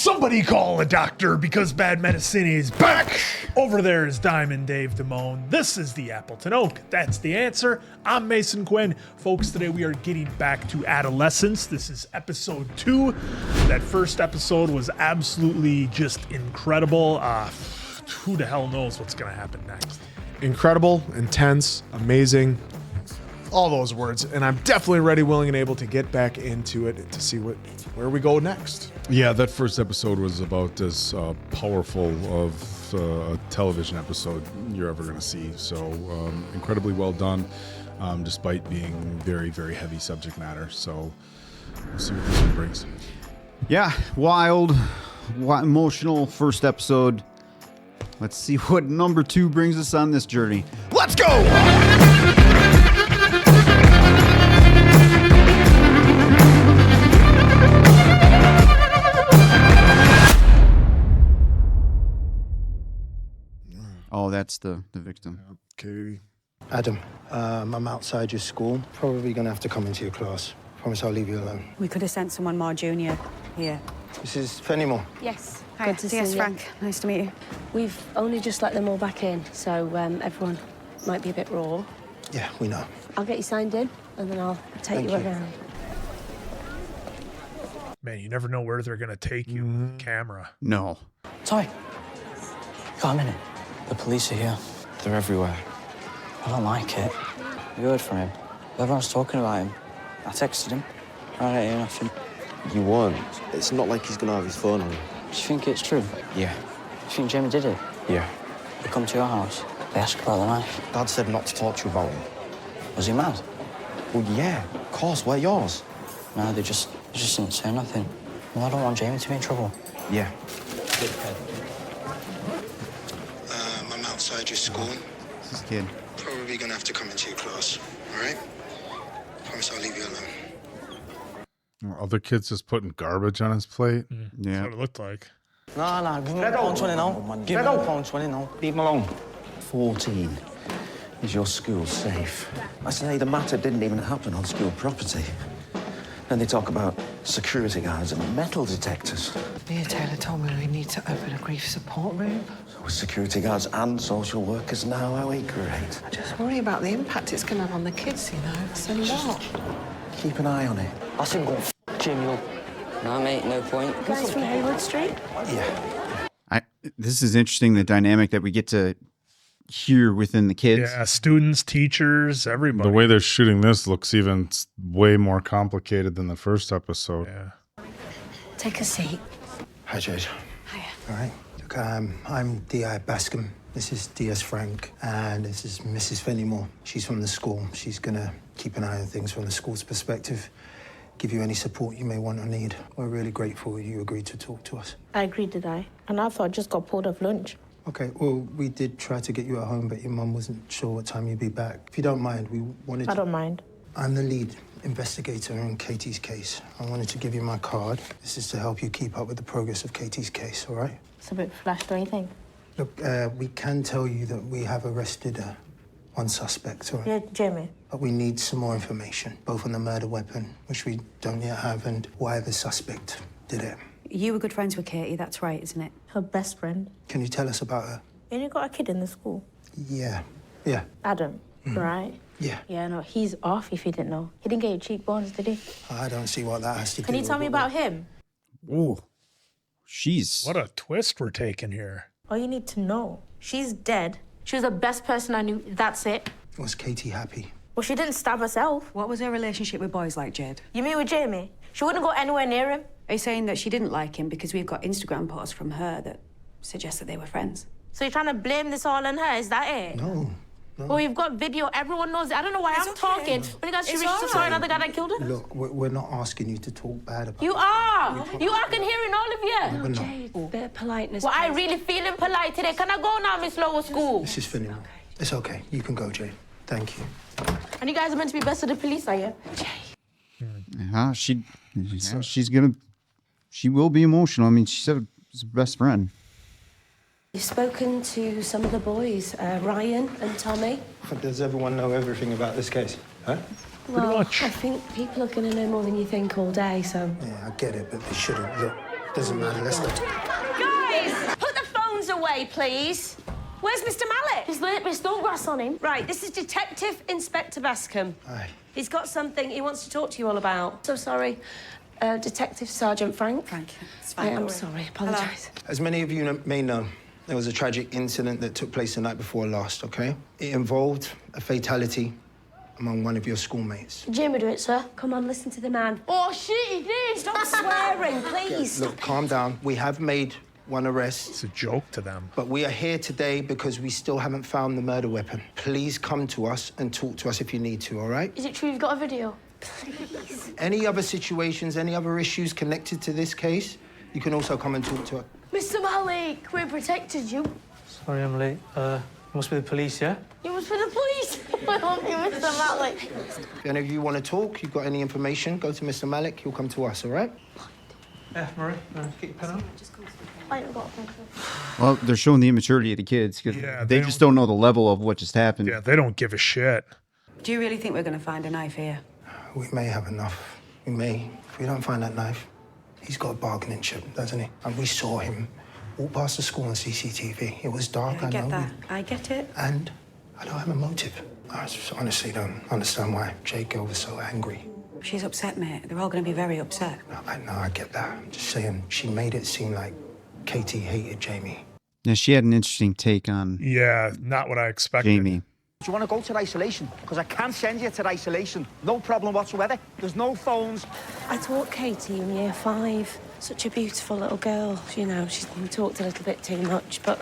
Somebody call a doctor because bad medicine is back. Over there is Diamond Dave Damone. This is the Appleton Oak. That's the answer. I'm Mason Quinn. Folks, today we are getting back to Adolescence. This is episode 2. That first episode was absolutely just incredible. Who the hell knows what's going to happen next? Incredible, intense, amazing, all those words. And I'm definitely ready, willing, and able to get back into it to see where we go next. Yeah, that first episode was about as powerful of a television episode you're ever going to see. So incredibly well done, despite being very, very heavy subject matter. So we'll see what this one brings. Yeah, wild, emotional first episode. Let's see what number 2 brings us on this journey. Let's go! Oh, that's the victim. Okay. Adam, I'm outside your school. Probably going to have to come into your class. Promise I'll leave you alone. We could have sent someone more junior here. This is Fenimore. Yes. Hi, Good to see you. Frank. Nice to meet you. We've only just let them all back in, so everyone might be a bit raw. Yeah, we know. I'll get you signed in, and then I'll take you around. Man, you never know where they're going to take you with the camera. No. Ty, got a minute. The police are here. They're everywhere. I don't like it. You heard from him. Everyone's talking about him. I texted him. I don't hear nothing. You won't. It's not like he's gonna have his phone on him. Do you think it's true? Yeah. You think Jamie did it? Yeah. They come to your house. They ask about the knife. Dad said not to talk to you about him. Was he mad? Well, yeah, of course. We're yours. No, they just didn't say nothing. Well, I don't want Jamie to be in trouble. Yeah. I'm outside your school. This is kid. Probably going to have to come into your class. All right? Promise I'll leave you alone. Were other kids just putting garbage on his plate? That's Yeah. what it looked like. No, give him £1.20 now. Give him £1.20 now. Leave him alone. 14. Is your school safe? I say the matter didn't even happen on school property. Then they talk about security guards and metal detectors. Mia Taylor told me we need to open a grief support room. So with security guards and social workers now, how great. I just worry about the impact it's going to have on the kids, you know. So what? Keep an eye on it. I think go Jamie up. No, mate, no point. Guys from Haywood Street? Yeah. This is interesting, the dynamic that we get to hear within the kids. Yeah, students, teachers, everybody. The way they're shooting this looks even way more complicated than the first episode. Yeah. Take a seat. Hi, Jade. Hiya. All right. Look, I'm D.I. Bascom. This is D.S. Frank. And this is Mrs. Fenimore. She's from the school. She's going to keep an eye on things from the school's perspective. Give you any support you may want or need. We're really grateful you agreed to talk to us. I agreed, did I? And I thought I just got pulled off lunch. Okay, well, we did try to get you at home, but your mum wasn't sure what time you'd be back. If you don't mind, we wanted I don't mind. I'm the lead investigator in Katie's case. I wanted to give you my card. This is to help you keep up with the progress of Katie's case, all right? It's a bit flash, don't you think? Look, we can tell you that we have arrested one suspect, all right? Yeah, Jamie. But we need some more information, both on the murder weapon, which we don't yet have, and why the suspect did it. You were good friends with Katie, that's right, isn't it? Her best friend. Can you tell us about her? You only got a kid in the school. Yeah. Adam, right? Yeah. Yeah, no, he's off if you didn't know. He didn't get your cheekbones, did he? I don't see what that has to do Can you with tell me what about him? Oh, she's... What a twist we're taking here. All you need to know, she's dead. She was the best person I knew, that's it. Was Katie happy? Well, she didn't stab herself. What was her relationship with boys like, Jade? You mean with Jamie? She wouldn't go anywhere near him. Are you saying that she didn't like him because we've got Instagram posts from her that suggest that they were friends? So you're trying to blame this all on her, is that it? No. Well, you've got video, everyone knows it. I don't know why I'm talking. When you guys should reach to sorry another guy that killed her. Look, we're not asking you to talk bad about You are! You are, I can hear it, all of you. We're not. Jade, bit of politeness. Well, I really feeling polite today. Can I go now, Miss Lower School? This is Fenimore. It's okay. You can go, Jade. Thank you. And you guys are meant to be best of the police, are you? Yeah, she will be emotional. I mean, she said it's her best friend. You've spoken to some of the boys, Ryan and Tommy. Does everyone know everything about this case? Huh? Well, I think people are going to know more than you think all day, so... Yeah, I get it, but they shouldn't. Look, Doesn't matter, let's go. Guys, put the phones away, please. Where's Mr. Mallet? He's late, miss. Don't grass on him. Right, this is Detective Inspector Bascom. Aye. He's got something he wants to talk to you all about. So sorry. Detective Sergeant Frank. Frank, it's I fine. am sorry. Apologise. As many of you may know, there was a tragic incident that took place the night before last, okay? It involved a fatality among one of your schoolmates. Did Jamie do it, sir? Come on, listen to the man. Oh, shit, he did. Stop swearing, please. Look, calm down. We have made one arrest. It's a joke to them. But we are here today because we still haven't found the murder weapon. Please come to us and talk to us if you need to, all right? Is it true you've got a video? Please. Any other situations, any other issues connected to this case, you can also come and talk to us. Mr. Malik, we protected you. Sorry, I'm late. Must be the police, yeah? It was for the police. I love you, Mr. Malik. If any of you want to talk, you've got any information, go to Mr. Malik. He'll come to us, all right? Yeah, Murray, get your pen out. I haven't got a pencil. Well, they're showing the immaturity of the kids because Yeah, they just don't know the level of what just happened. Yeah, they don't give a shit. Do you really think we're going to find a knife here? We may have enough. We may. If we don't find that knife, he's got a bargaining chip, doesn't he? And we saw him walk past the school on CCTV. It was dark, I get know. that. I get it. And I don't have a motive. I just honestly don't understand why Jake girl was so angry. She's upset, mate. They're all going to be very upset. I get that. I'm just saying, she made it seem like Katie hated Jamie. Yeah, she had an interesting take on Yeah, not what I expected. Jamie. Do you want to go to isolation? Because I can't send you to isolation. No problem whatsoever. There's no phones. I taught Katie in year 5. Such a beautiful little girl. You know, she talked a little bit too much, but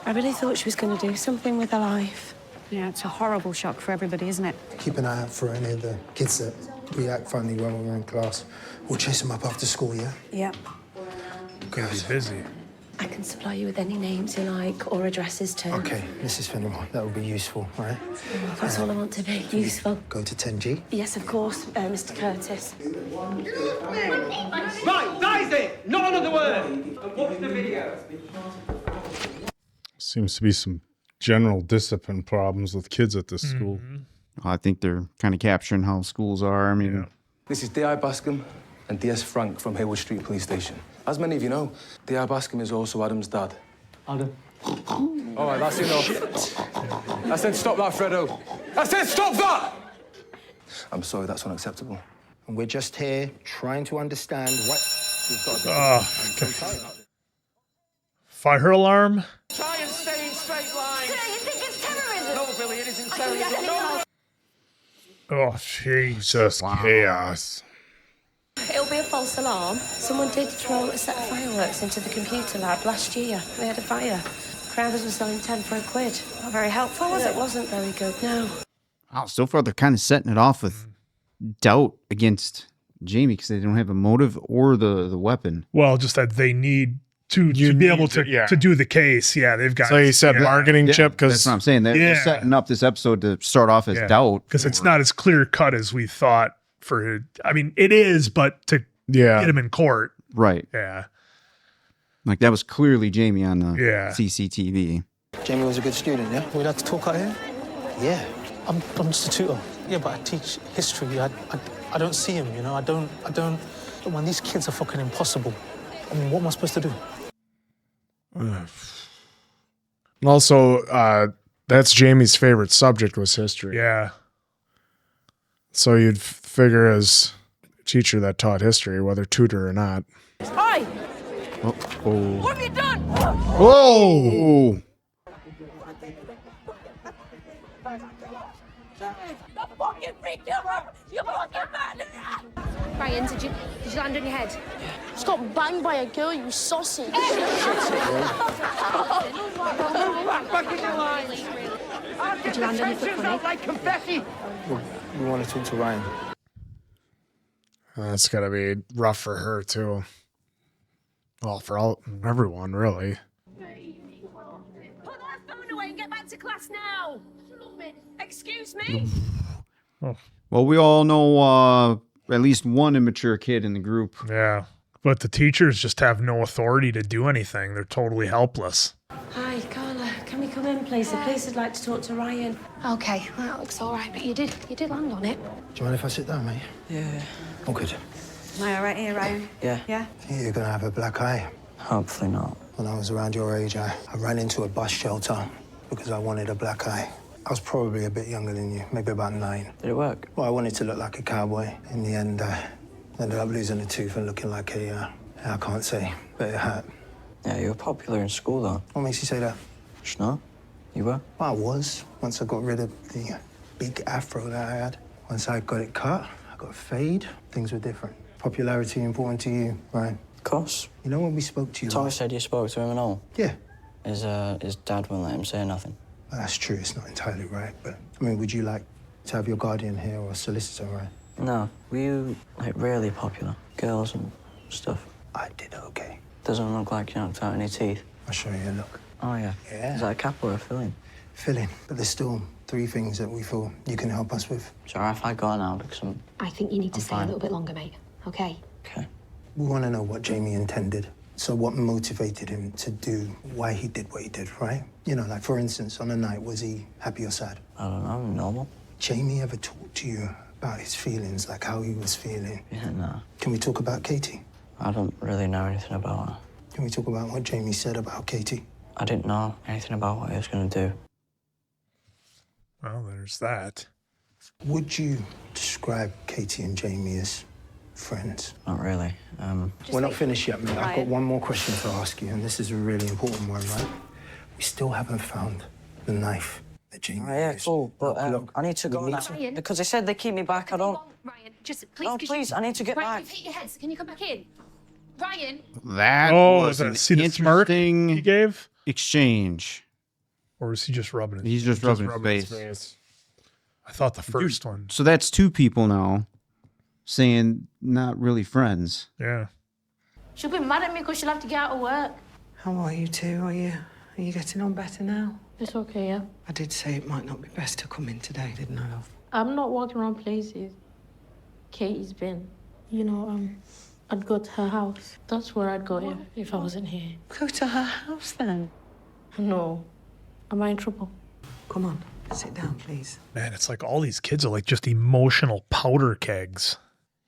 I really thought she was going to do something with her life. Yeah, it's a horrible shock for everybody, isn't it? Keep an eye out for any of the kids that react funny when we're in class. We'll chase them up after school, yeah? Yeah. Gonna be busy. I can supply you with any names you like or addresses too. Okay, Mrs. Fenimore, that would be useful, right? That's all I want to be, useful. Go to 10G. Yes, of course, Mr. Curtis. Right, that is it. Not another word. And watch the video. Seems to be some general discipline problems with kids at this school. I think they're kind of capturing how schools are. I mean, This is D.I. Bascom and D.S. Frank from Haywood Street Police Station. As many of you know, D.I. Bascom is also Adam's dad. Adam. All right, that's enough. I said stop that, Fredo. I said stop that! I'm sorry, that's unacceptable. And we're just here trying to understand what we've got to do. Oh, fire alarm? Try and stay in straight line. Sir, you think it's terrorism? No, Billy, it isn't terrorism. No. Oh, Jesus, chaos. It'll be a false alarm. Someone did throw a set of fireworks into the computer lab last year. We had a fire. Crowders were selling 10 for £1. Not very helpful, was it? It wasn't very good, no. wow, so far they're kind of setting it off with doubt against Jamie because they don't have a motive or the weapon. Well, just that they need to be able to do the case. Yeah, they've got. So you said bargaining chip because that's what I'm saying. They're setting up this episode to start off as doubt because it's not as clear cut as we thought. I mean, it is, but to get him in court, right? Yeah, like that was clearly Jamie on the CCTV. Jamie was a good student, yeah? We'd like to talk out here? Yeah. I'm just a tutor. Yeah, but I teach history. I don't see him, you know? I don't... When these kids are fucking impossible, I mean, what am I supposed to do? And also, that's Jamie's favorite subject was history. Yeah. So you'd figure as a teacher that taught history, whether tutor or not. Hi! Oh. What have you done? Whoa! The fucking freak you up! You fucking murderer! Ryan, did you land on your head? Just got banged by a girl, you sausage. Back in your line. Did you land on your foot, funny? Like confetti. We want to talk to Ryan. That's gotta be rough for her too. Well, for everyone, really. Put that phone away and get back to class now! Excuse me? Well, we all know at least one immature kid in the group. Yeah, but the teachers just have no authority to do anything. They're totally helpless. Hi, Carla. Can we come in, please? The police would like to talk to Ryan. Okay, well, that looks all right, but you did land on it. Do you mind if I sit down, mate? Yeah. Oh, good. Am I all right here, Ryan? Yeah. Yeah? You're gonna have a black eye. Hopefully not. When I was around your age, I ran into a bus shelter because I wanted a black eye. I was probably a bit younger than you, maybe about 9. Did it work? Well, I wanted to look like a cowboy. In the end, I ended up losing a tooth and looking like I can't say, but it hurt. Yeah, you were popular in school, though. What makes you say that? Just not. You were? Well, I was, once I got rid of the big afro that I had. Once I got it cut, I got a fade, things were different. Popularity important to you, Ryan? Of course. You know when we spoke to you? Tommy said you spoke to him and all? Yeah. His dad wouldn't let him say nothing. Well, that's true, it's not entirely right, but, I mean, would you like to have your guardian here or a solicitor, Ryan? No. Were you, like, really popular? Girls and stuff? I did okay. Doesn't look like you knocked out any teeth. I'll show you a look. Oh, yeah. Yeah. Is that a cap or a filling? Filling, but there's still 3 things that we feel you can help us with. Sorry if I go now because I think you need to I'm stay fine. a little bit longer, mate. Okay? Okay. We want to know what Jamie intended. So what motivated him to do why he did what he did, right? You know, like, for instance, on a night, was he happy or sad? I don't know, normal. Jamie ever talked to you about his feelings, like how he was feeling? Yeah, no. Can we talk about Katie? I don't really know anything about her. Can we talk about what Jamie said about Katie? I didn't know anything about what he was going to do. Well, there's that. Would you describe Katie and Jamie as friends? Not really. We're not finished yet, mate. I've got Ryan. one more question to ask you, and this is a really important one, right? We still haven't found the knife that Jamie Oh, yeah, used. cool. But Look, I need to go we need now. to- Because they said they keep me back. I don't... Ryan, just please. No, could please, you... I need to get Ryan, back. you've hit your head. Can you come back in? Ryan. That Oh, was an see the smirk interesting he gave? exchange. Or is he just rubbing it? He's just rubbing his face. I thought the first one. So that's 2 people now saying not really friends. Yeah. She'll be mad at me because she'll have to get out of work. How are you two? Are you getting on better now? It's okay, yeah. I did say it might not be best to come in today, didn't I, love? I'm not walking around places Katie's been. You know, I'd go to her house. That's where I'd go if I wasn't here. Go to her house then. No. Am I in trouble? Come on, sit down, please. Man, it's like all these kids are like just emotional powder kegs.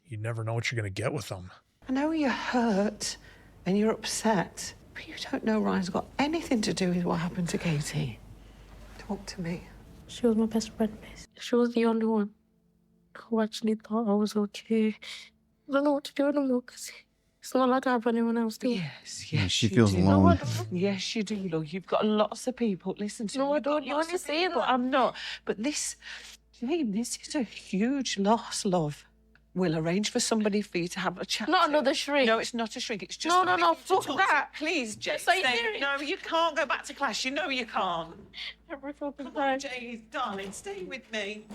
You never know what you're going to get with them. I know you're hurt and you're upset, but you don't know Ryan's got anything to do with what happened to Katie. Talk to me. She was my best friend, miss. She was the only one who actually thought I was okay. I don't know what to do anymore because it's not like I have anyone else to. Yes, she you feels do. alone. No, I don't. Yes, you do, love. You've got lots of people. Listen to me. No, I You've got don't. You lots only of say people. that. I'm not. But this, Jane, this is a huge loss, love. We'll arrange for somebody for you to have a chat. Not to. another shrink. No, it's not a shrink. It's just No, somebody no, to fuck talk that. to. Please, Jane. Yes, I stay. do. No, you can't go back to class. You know you can't. Every fucking Come on, Jane, darling, stay with me.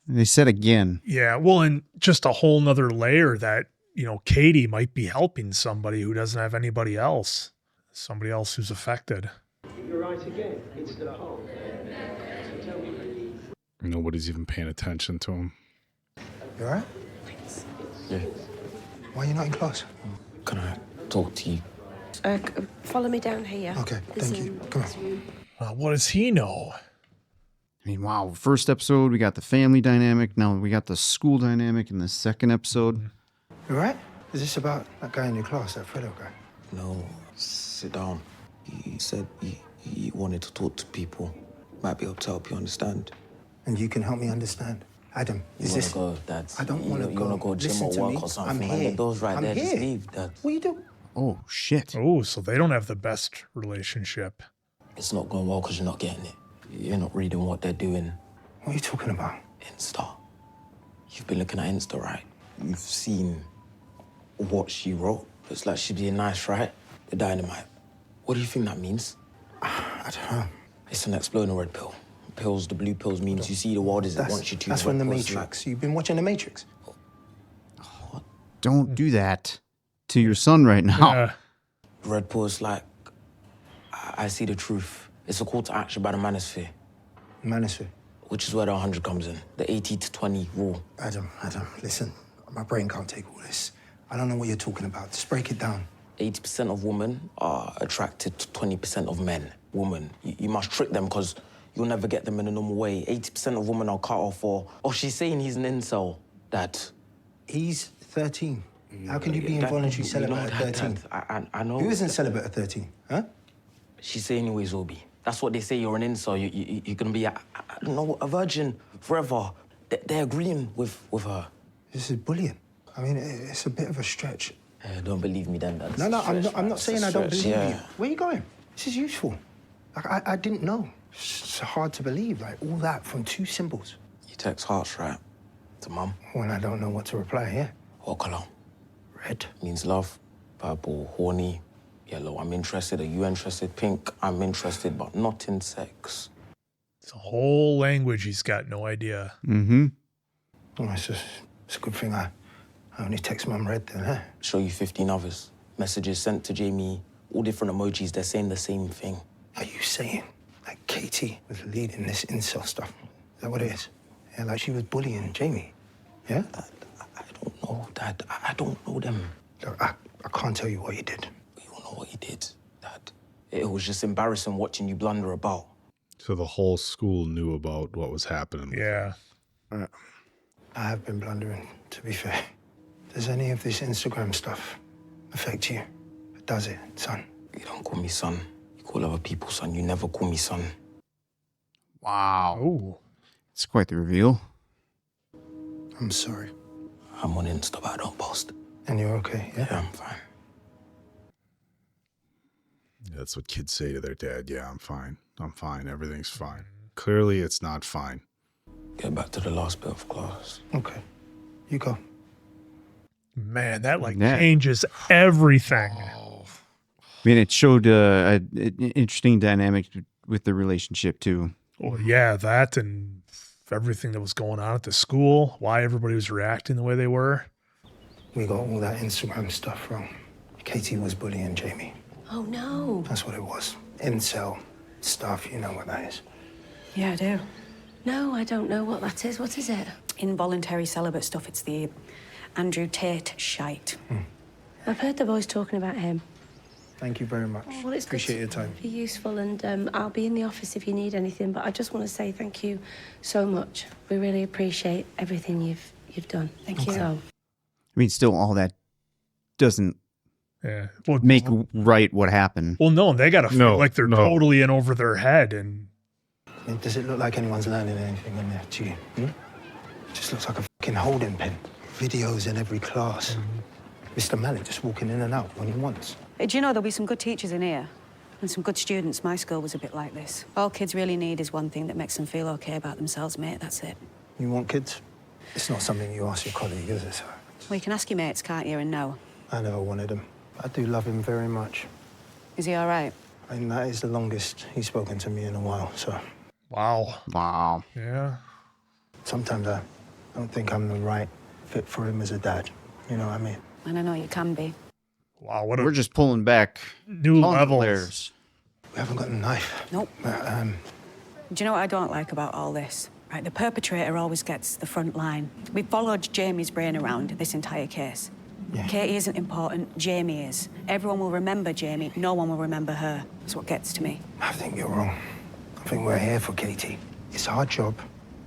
They said again. Yeah. Well, and just a whole nother layer that, you know, Katie might be helping somebody who doesn't have anybody else. Somebody else who's affected. You're right again. It's the hole. So tell me. Nobody's even paying attention to him. You all right? Yeah. Why are you not in class? Can I talk to you? Follow me down here. Okay, thank you. Come on. What does he know? I mean, wow. First episode, we got the family dynamic. Now we got the school dynamic in the second episode. You all right? Is this about that guy in your class, that Fredo guy? No, sit down. He said he wanted to talk to people. Might be able to help you understand. And you can help me understand? Adam, is this... You wanna go, Dad? I don't want to go. You wanna go gym Listen or to work me. or something? I'm Man, here. the door's right I'm there. Just here. leave, Dad. What are you doing? Oh, shit. Oh, so they don't have the best relationship. It's not going well because you're not getting it. You're not reading what they're doing. What are you talking about? Insta. You've been looking at Insta, right? You've seen what she wrote. Looks like she's being nice, right? The dynamite. What do you think that means? I don't know. It's an exploding red pill. Pills, the blue pills means you see the world as it wants you to. That's red from The pills Matrix. You've been watching The Matrix? Don't do that to your son right now. Yeah. Red pill is like, I see the truth. It's a call to action by the manosphere. Manosphere? Which is where the 100 comes in. The 80-20 rule. Adam, listen. My brain can't take all this. I don't know what you're talking about. Just break it down. 80% of women are attracted to 20% of men. Women, you must trick them because you'll never get them in a normal way. 80% of women are cut off for, oh, she's saying he's an incel, Dad. He's 13. How can you be involuntary celibate at 13? I know. Who isn't celibate at 13, huh? She's saying anyways, Obi. That's what they say. You're an incel. You're gonna be, I don't know, a virgin forever. They're agreeing with her. This is bullying. I mean, it's a bit of a stretch. Don't believe me then. No, I'm not saying I don't believe you. Where are you going? This is useful. Like, I didn't know. It's hard to believe, like, all that from 2 symbols. You text hearts, right? To Mum. When I don't know what to reply here. What colour? Red. Means love. Purple, horny. Yellow, I'm interested. Are you interested? Pink, I'm interested, but not in sex. It's a whole language he's got no idea. Mm-hmm. Well, it's a good thing I only text Mum red then, huh? Show you 15 others. Messages sent to Jamie, all different emojis, they're saying the same thing. Are you saying like Katie was leading this incel stuff? Is that what it is? Yeah, like she was bullying Jamie. Yeah? I don't know, Dad. I don't know them. Look, I can't tell you what you did. You don't know what you did, Dad. It was just embarrassing watching you blunder about. So the whole school knew about what was happening. Yeah. I have been blundering, to be fair. Does any of this Instagram stuff affect you? Does it, son? You don't call me son. You call other people son. You never call me son. Wow. Ooh. It's quite the reveal. I'm sorry. I'm on Insta, but I don't post. And you're okay, yeah? Yeah, I'm fine. That's what kids say to their dad. Yeah, I'm fine. I'm fine. Everything's fine. Clearly, it's not fine. Get back to the last bit of class. Okay. You go. Man, that changes everything. I mean, it showed an interesting dynamic with the relationship too. Well, yeah, that and everything that was going on at the school, why everybody was reacting the way they were. We got all that Instagram stuff wrong. Katie was bullying Jamie. Oh, no. That's what it was. Incel stuff, you know what that is. Yeah, I do. No, I don't know what that is. What is it? Involuntary celibate stuff. It's the Andrew Tate shite. I've heard the boys talking about him. Thank you very much. Oh, well, it's Appreciate your time. Be useful, and I'll be in the office if you need anything. But I just want to say thank you so much. We really appreciate everything you've done. Thank you. So. I mean, still, all that doesn't well, make right what happened. Well, no, they got to feel like they're totally in over their head. And I mean, does it look like anyone's learning anything in there to you? It just looks like a fucking holding pen. Videos in every class. Mr. Malik just walking in and out when he wants. Do you know there'll be some good teachers in here and some good students? My school was a bit like this. All kids really need is one thing that makes them feel okay about themselves, mate. That's it. You want kids? It's not something you ask your colleague, is it, sir? Well, you can ask your mates, can't you, and no. I never wanted him. I do love him very much. Is he all right? I mean, that is the longest he's spoken to me in a while, so... Wow. Yeah. Sometimes I don't think I'm the right fit for him as a dad. You know what I mean? And I know you can be. Wow, We're just pulling back new levels. Layers. We haven't got a knife. Nope. But, Do you know what I don't like about all this? Right, the perpetrator always gets the front line. We followed Jamie's brain around this entire case. Yeah. Katie isn't important, Jamie is. Everyone will remember Jamie, no one will remember her. That's what gets to me. I think you're wrong. I think we're here for Katie. It's our job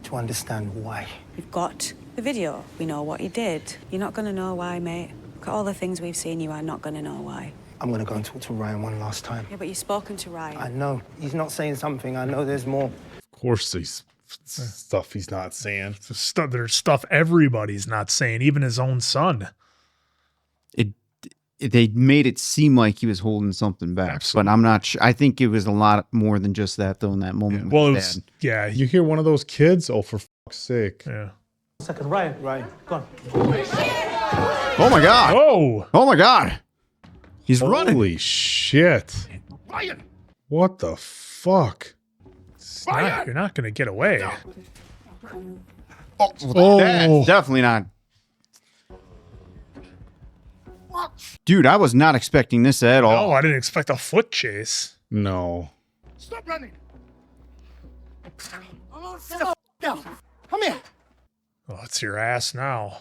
to understand why. We've got the video. We know what you did. You're not going to know why, mate. Look at all the things we've seen. You are not going to know why. I'm going to go and talk to Ryan one last time. Yeah, but you've spoken to Ryan. I know. He's not saying something. I know there's more. Of course, there's stuff he's not saying. There's stuff everybody's not saying, even his own son. They made it seem like he was holding something back, but I'm not sure. I think it was a lot more than just that, though, in that moment. Well, it was, you hear one of those kids? Oh, for fuck's sake. Yeah. Second, Ryan, go on. Oh, my God. Oh my God. He's running. Holy shit. Ryan. What the fuck? You're not going to get away. That's definitely not. Dude, I was not expecting this at all. No, I didn't expect a foot chase. No. Stop running. Down. Come here. Oh, it's your ass now.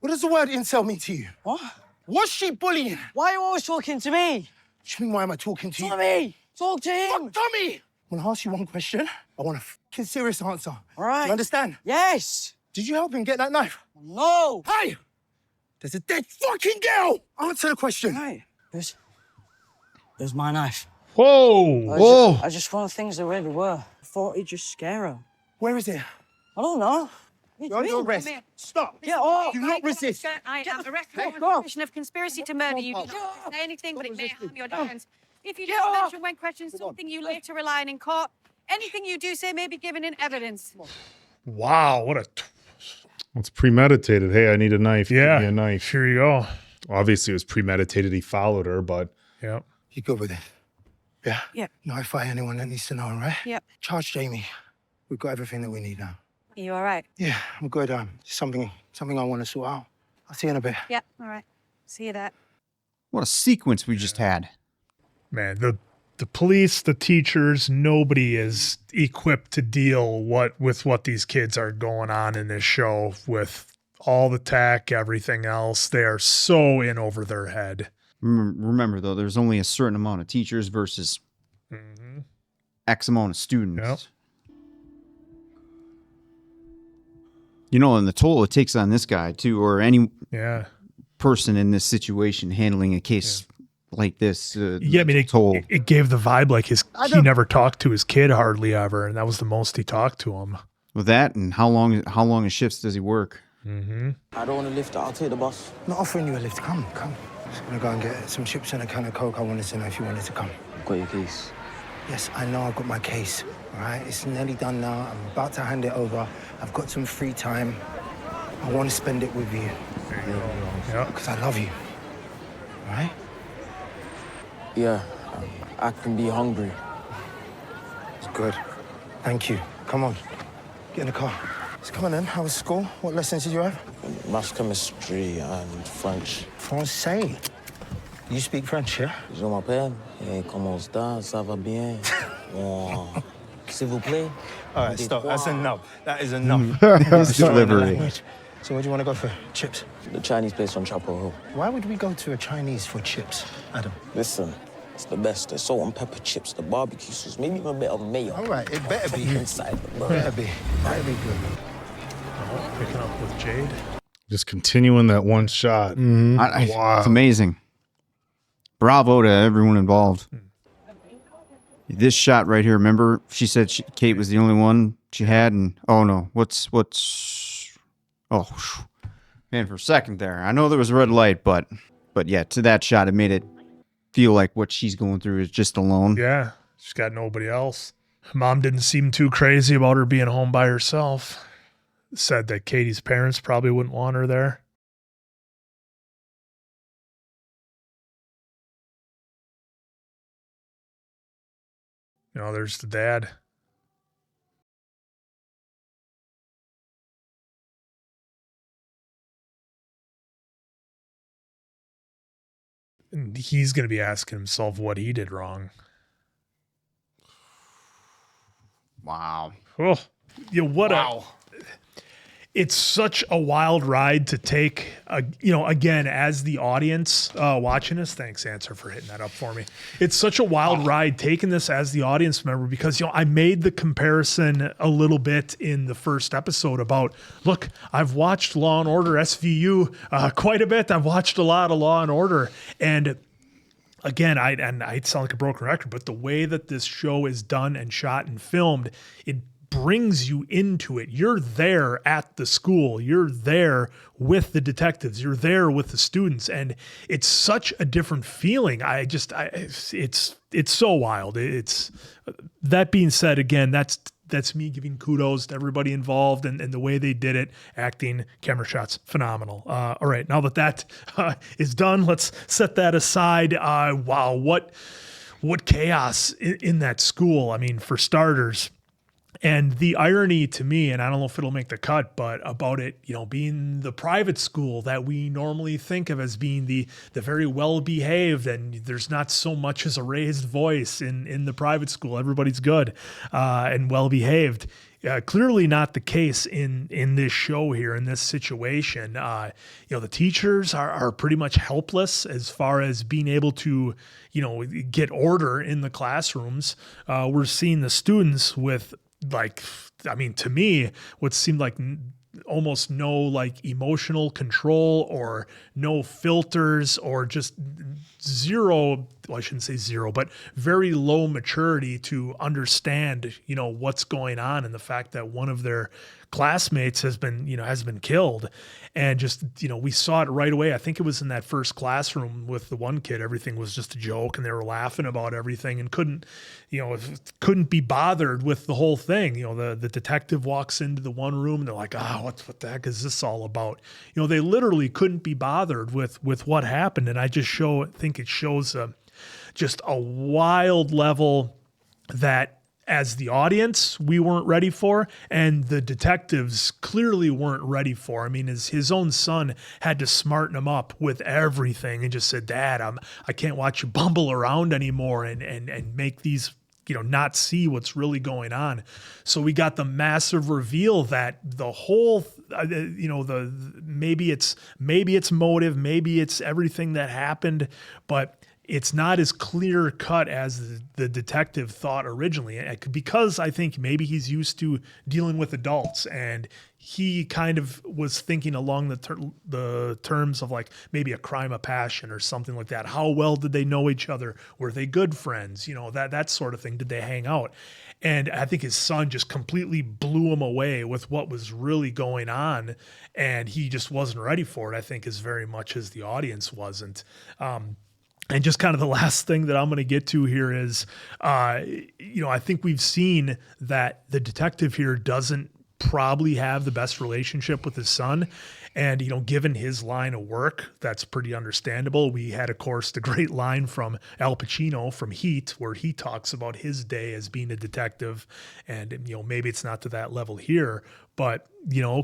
What does the word incel mean to you? What? Was she bullying? Why are you always talking to me? What do you mean, why am I talking to you? Tommy! Talk to him! Fuck Tommy! I'm gonna ask you one question. I want a fucking serious answer. All right. Do you understand? Yes! Did you help him get that knife? No! Hey! There's a dead fucking girl! Answer the question. Right. It was my knife. Whoa! I just wanted things the way they were. I thought it'd just scare her. Where is it? I don't know. You're under arrest. Come here. Stop. Get off! Do not resist. I am arrested on off. suspicion of conspiracy to murder. You do not say anything, but it may harm your defense. If you don't mention when questioned something you later rely on in court, anything you do say may be given in evidence. Wow, what a... It's premeditated. Hey, I need a knife. Yeah. Give me a knife. Here you go. Obviously, it was premeditated. He followed her, but Yep. You good with it? Yeah? Yeah. Notify anyone that needs to know, right? Yep. Charge Jamie. We've got everything that we need now. Are you all right? Yeah, I'm good. Something I want to sort out. I'll see you in a bit. Yep. All right. See you there. What a sequence we just had. Man, the police, the teachers, nobody is equipped to deal with what these kids are going on in this show with all the tech, everything else. They are so in over their head. Remember, though, there's only a certain amount of teachers versus X amount of students. Yep. You know, and the toll it takes on this guy, too, or any person in this situation handling a case like this. Yeah, I mean, it gave the vibe like he never talked to his kid hardly ever, and that was the most he talked to him. With that, and how long his shifts does he work? I don't want to lift. I'll take the bus. I'm not offering you a lift. Come. Just gonna go and get some chips and a can of Coke. I wanted to know if you wanted to come. I've got your case. Yes, I know I've got my case, all right? It's nearly done now. I'm about to hand it over. I've got some free time. I want to spend it with you. There you go. Yeah. Because I love you, all right? Yeah, I can be hungry. It's good. Thank you. Come on, get in the car. So come on then, how was school? What lessons did you have? Maths, chemistry, and French. Francais. You speak French, yeah? Je m'appelle. Et comment ça va bien? S'il vous plaît. All right, stop. That's enough. That is enough. His delivery. So where do you want to go for chips? The Chinese place on Chapel Hill. Why would we go to a Chinese for chips, Adam? Listen, it's the best. The salt and pepper chips, the barbecue sauce, maybe even a bit of mayo. All right, it better be. Inside the burger. Better be good. Picking up with Jade. just continuing that one shot. Wow. It's amazing. Bravo to everyone involved. This shot right here, remember, she said Kate was the only one she had, and oh no, man, for a second there, I know there was a red light, but yeah, to that shot, it made it feel like what she's going through is just alone. Yeah, she's got nobody else. Mom didn't seem too crazy about her being home by herself. Said that Katie's parents probably wouldn't want her there. You know, there's the dad. And he's going to be asking himself what he did wrong. Wow. Oh, you know, it's such a wild ride to take, again, as the audience watching this. Thanks, Answer, for hitting that up for me. It's such a wild ride taking this as the audience member because, I made the comparison a little bit in the first episode about, look, I've watched Law & Order SVU quite a bit. I've watched a lot of Law & Order. And again, I sound like a broken record, but the way that this show is done and shot and filmed, it brings you into it. You're there at the school. You're there with the detectives. You're there with the students. And it's such a different feeling. It's so wild. That being said, again, that's me giving kudos to everybody involved and the way they did it. Acting, camera shots, phenomenal. All right, now that is done, let's set that aside. Wow, what chaos in that school. I mean, for starters. And the irony to me, and I don't know if it'll make the cut, but about it, being the private school that we normally think of as being the very well-behaved, and there's not so much as a raised voice in the private school. Everybody's good and well-behaved. Clearly not the case in this show here, in this situation. The teachers are pretty much helpless as far as being able to, get order in the classrooms. We're seeing the students with, to me, what seemed like almost no like emotional control or no filters or just zero, well, I shouldn't say zero, but very low maturity to understand, what's going on, and the fact that one of their classmates has been killed. And just, we saw it right away. I think it was in that first classroom with the one kid, everything was just a joke and they were laughing about everything and couldn't be bothered with the whole thing. The detective walks into the one room and they're like, what the heck is this all about? They literally couldn't be bothered with what happened. And I think it shows just a wild level that, as the audience, we weren't ready for, and the detectives clearly weren't ready for. I mean, his own son had to smarten him up with everything and just said, Dad, I can't watch you bumble around anymore and make these, not see what's really going on. So we got the massive reveal that the whole, maybe it's motive, maybe it's everything that happened, but it's not as clear cut as the detective thought originally, because I think maybe he's used to dealing with adults, and he kind of was thinking along the terms of like maybe a crime of passion or something like that. How well did they know each other? Were they good friends? That sort of thing. Did they hang out? And I think his son just completely blew him away with what was really going on, and he just wasn't ready for it, I think, as very much as the audience wasn't. And just kind of the last thing that I'm going to get to here is, I think we've seen that the detective here doesn't probably have the best relationship with his son. And, given his line of work, that's pretty understandable. We had, of course, the great line from Al Pacino from Heat, where he talks about his day as being a detective. And, maybe it's not to that level here, but,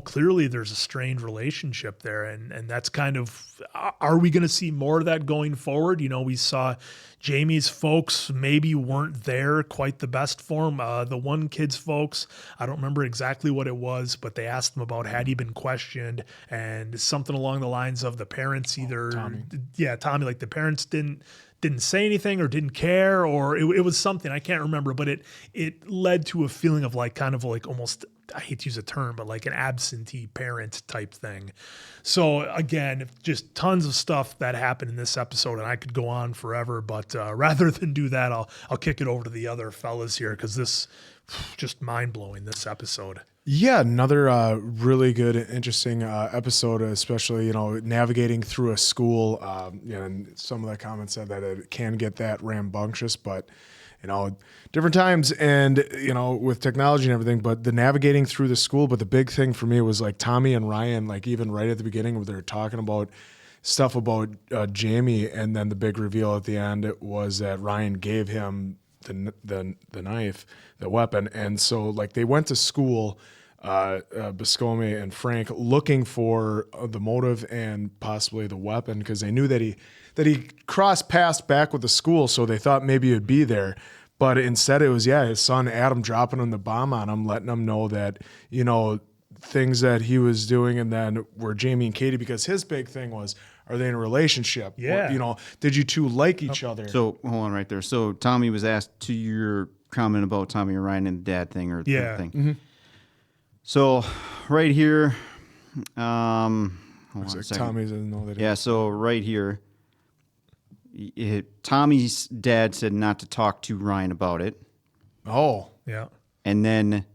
clearly there's a strained relationship there. And that's kind of, are we going to see more of that going forward? We saw Jamie's folks maybe weren't there quite the best for him. The one kid's folks, I don't remember exactly what it was, but they asked him about had he been questioned, and something along the lines of the parents Tommy, like the parents didn't say anything or didn't care, or it was something, I can't remember, but it led to a feeling of like kind of like almost, I hate to use a term, but like an absentee parent type thing. So again, just tons of stuff that happened in this episode, and I could go on forever, but rather than do that, I'll kick it over to the other fellas here, because this just mind-blowing, this episode. Yeah, another really good, interesting episode, especially, navigating through a school. And some of the comments said that it can get that rambunctious, but, different times and, with technology and everything, but the navigating through the school. But the big thing for me was like Tommy and Ryan, like even right at the beginning where they're talking about stuff about Jamie, and then the big reveal at the end was that Ryan gave him the knife, the weapon. And so like they went to school, Bascome and Frank, looking for the motive and possibly the weapon, because they knew that he crossed paths back with the school, so they thought maybe it would be there. But instead it was, his son Adam dropping him the bomb on him, letting him know that, things that he was doing, and then were Jamie and Katie, because his big thing was, are they in a relationship? Yeah. Or, did you two like each other? So hold on right there. So Tommy was asked to your comment about Tommy and Ryan and the dad thing or the thing. Mm-hmm. So right here, hold on a Like second. Tommy doesn't know that. Yeah, so right here, Tommy's dad said not to talk to Ryan about it. Oh. Yeah. And then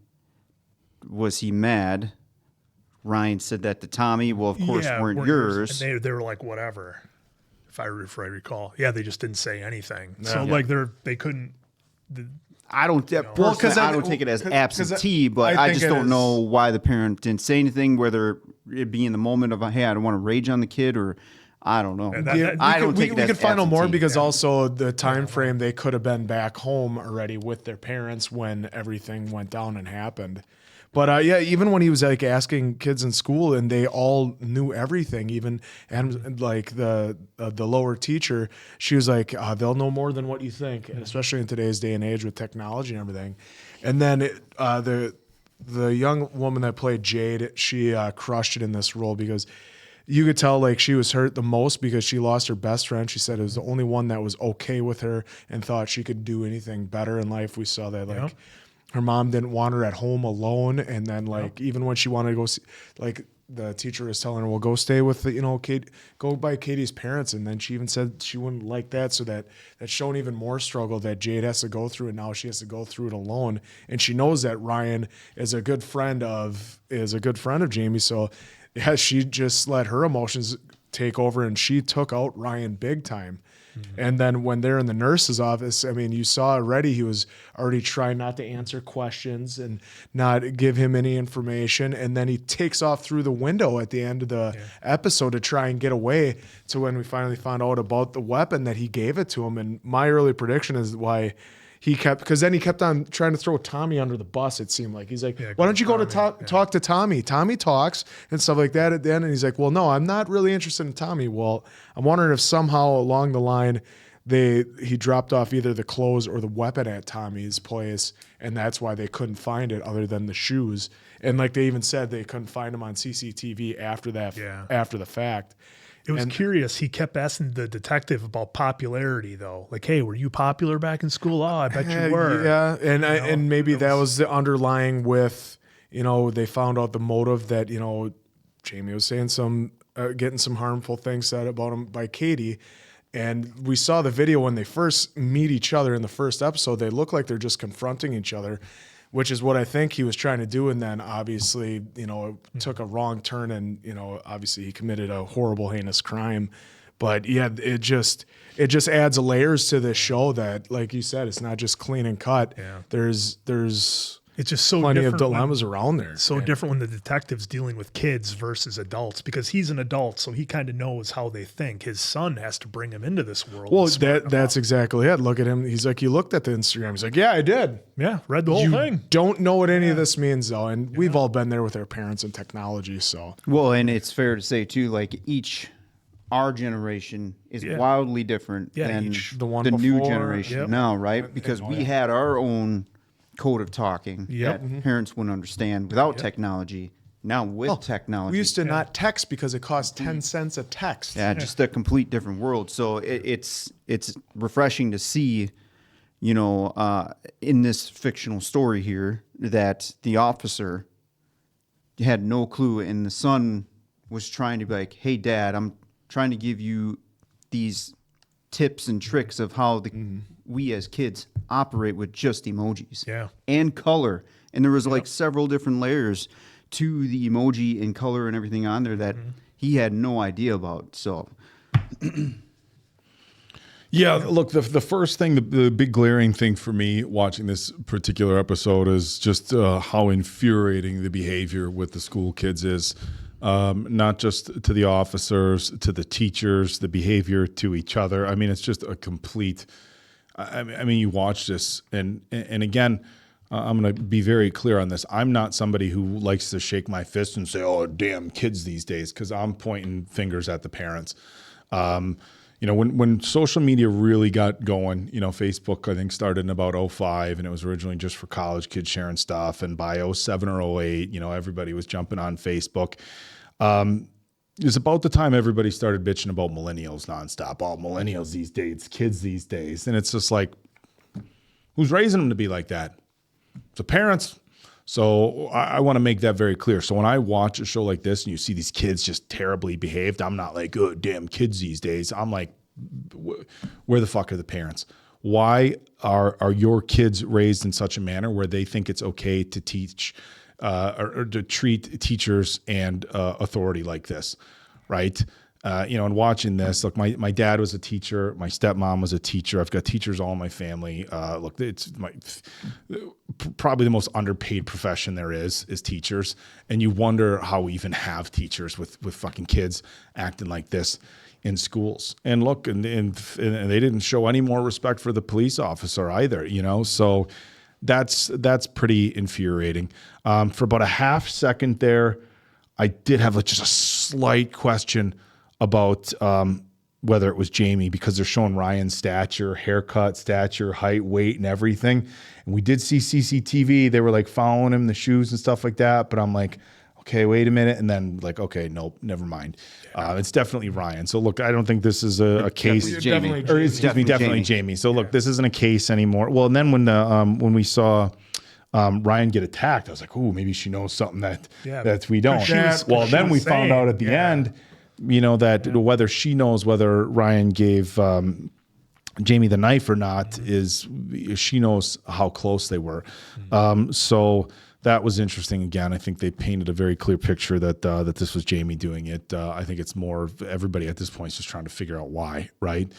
was he mad? Ryan said that to Tommy. Well, of course, weren't yours. And they were like, whatever, if I recall. Yeah, they just didn't say anything. No. So like they couldn't. I don't. Personally, I don't take it as absentee, but I just don't know why the parent didn't say anything. Whether it be in the moment of, hey, I don't want to rage on the kid, or I don't know. I don't take it as we could find out more, absentee. because also the time frame, they could have been back home already with their parents when everything went down and happened. But even when he was like asking kids in school, and they all knew everything, even and like the lower teacher, she was like, they'll know more than what you think, and especially in today's day and age with technology and everything. And then the young woman that played Jade, she crushed it in this role, because you could tell like she was hurt the most because she lost her best friend. She said it was the only one that was okay with her and thought she could do anything better in life. We saw that like. her mom didn't want her at home alone. And then even when she wanted to go see, the teacher was telling her, well, go stay with Kate, go by Katie's parents. And then she even said she wouldn't like that. So that's shown even more struggle that Jade has to go through. And now she has to go through it alone. And she knows that Ryan is a good friend of Jamie. So yeah, she just let her emotions take over and she took out Ryan big time. And then when they're in the nurse's office, I mean, you saw already he was already trying not to answer questions and not give him any information. And then he takes off through the window at the end of the episode to try and get away to when we finally found out about the weapon that he gave it to him. And my early prediction is why because then he kept on trying to throw Tommy under the bus, it seemed like. He's like, why don't you go to talk to Tommy? Tommy talks and stuff like that at the end. And he's like, well, no, I'm not really interested in Tommy. Well, I'm wondering if somehow along the line he dropped off either the clothes or the weapon at Tommy's place, and that's why they couldn't find it other than the shoes. And like they even said they couldn't find him on CCTV after the fact. It was curious. He kept asking the detective about popularity, though. Like, hey, were you popular back in school? Oh, I bet you were. Yeah, and maybe that was the underlying with, they found out the motive that, Jamie was saying getting some harmful things said about him by Katie. And we saw the video when they first meet each other in the first episode. They look like they're just confronting each other, which is what I think he was trying to do. And then obviously, it took a wrong turn and, obviously he committed a horrible, heinous crime. But yeah, it just adds layers to this show that, like you said, it's not just clean and cut. Yeah. There's it's just so plenty of different dilemmas around there. So different when the detective's dealing with kids versus adults, because he's an adult, so he kind of knows how they think. His son has to bring him into this world. Well, that's exactly it. Look at him. He's like, you looked at the Instagram. He's like, yeah, I did. Yeah, read the whole thing. Don't know what any of this means, though. And we've all been there with our parents and technology. So well, and it's fair to say, too, like our generation is wildly different than the new generation now, right? Because we had our own code of talking that parents wouldn't understand without technology. Now with technology, we used to not text because it cost 10 cents a text. Yeah, just a complete different world. So it's refreshing to see, in this fictional story here, that the officer had no clue, and the son was trying to be like, "Hey, Dad, I'm trying to give you these tips and tricks of how we as kids operate with just emojis and color." And there was like several different layers to the emoji and color and everything on there that he had no idea about. So yeah, look, the first thing, the big glaring thing for me watching this particular episode is just how infuriating the behavior with the school kids is. Not just to the officers, to the teachers, the behavior to each other. I mean, it's just a complete. I mean, you watch this, and again, I'm going to be very clear on this. I'm not somebody who likes to shake my fist and say, "Oh, damn kids these days," because I'm pointing fingers at the parents. When social media really got going, Facebook, I think, started in about 2005, and it was originally just for college kids sharing stuff. And by 2007 or 2008, everybody was jumping on Facebook. It was about the time everybody started bitching about millennials nonstop. Oh, millennials these days, kids these days. And it's just like, who's raising them to be like that? The parents. So I want to make that very clear. So when I watch a show like this and you see these kids just terribly behaved, I'm not like, oh, damn kids these days. I'm like, where the fuck are the parents? Why are your kids raised in such a manner where they think it's okay to teach or to treat teachers and authority like this, right? And watching this, look, my dad was a teacher. My stepmom was a teacher. I've got teachers all in my family. Look, it's probably the most underpaid profession there is teachers. And you wonder how we even have teachers with fucking kids acting like this in schools. And look, and they didn't show any more respect for the police officer either, So that's pretty infuriating. For about a half second there, I did have just a slight question about whether it was Jamie, because they're showing Ryan's stature, haircut, stature, height, weight, and everything. And we did see CCTV. They were like following him, the shoes and stuff like that. But I'm like, okay, wait a minute. And then like, okay, nope, never mind. It's definitely Ryan. So look, I don't think this is a case. Definitely Jamie. So look, this isn't a case anymore. Well, and then when we saw Ryan get attacked. I was like, ooh, maybe she knows something that we don't. Then we found out at the end, that whether she knows whether Ryan gave Jamie the knife or not is she knows how close they were. So that was interesting. Again, I think they painted a very clear picture that this was Jamie doing it. I think it's more of everybody at this point is just trying to figure out why, right?